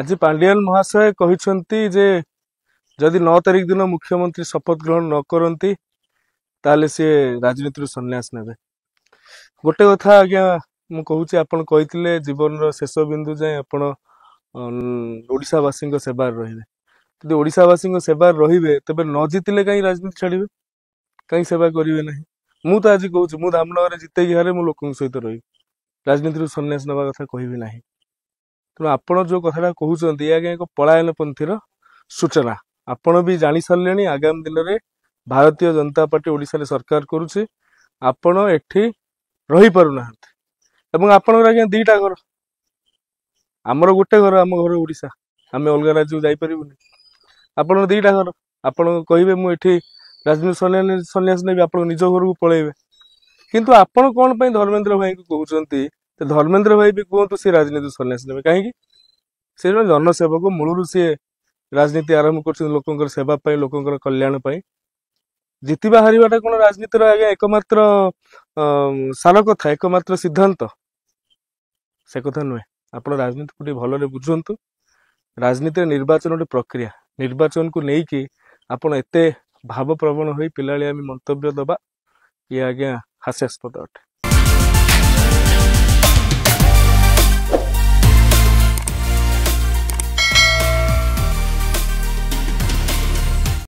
आज पांडियान महाशय कहते जे जदि 9 तारिख दिन मुख्यमंत्री शपथ ग्रहण न करती ताले सी राजनीति संन्यास नेबे। गोटे कथा आज्ञा मु कहूची आपण कहिथिले जीवन रो शेष बिंदु जाए आपण ओडिशावासी सेवार रहिबे। यदि ओडिशावासी सेवार रहिबे तबे न जितिले कहीं राजनीति छाड़िबे कहीं सेवा करिवे नहीं। मु तो आज कहूची मु धामनगर जिते हारे मु लोकन सहित रही राजनीति संन्यास नवा कथा कहबी नहीं। तेणु आपण जो कथा कहते आज्ञा एक पलायन पंथीर सूचना आपण भी जानी सारे। आगामी दिन में भारतीय जनता पार्टी ओडिशा सरकार करुच्ची आपण एठी रही पारु नाहंती एवं आपण आज्ञा दीटा घर आमर गोटे घर आम घर ओडिशा आम अलग राज्य जाई परिबुनी। आपण दीटा घर आपण कहिबे मु एठी राजनीति संन्यास नेबी आपण निज घर को पळेबे। किंतु आपण कोन पई धर्मेंद्र भाई को कहउचंती धर्मेंद्र भाई भी कहतु सी राजनीति संन्यास नेबे कहीं से जनसेवक मूलरू सी राजनीति आरंभ कर लोकंकर सेवा पाई लोकंकर कल्याण पाई जितवा हारिबाटा कोन राजनीतिर आगे एकमात्र सार कथा एकमात्र सिद्धांत से कथा नुहे। आपण राजनीति को भलरे बुझंतु। राजनीति निर्वाचन गोटे प्रक्रिया निर्वाचन को लेकिन आपण एते भाव प्रवण होई पिलाळिया मंतव्य दबा ये आज्ञा हास्यास्पद अटे।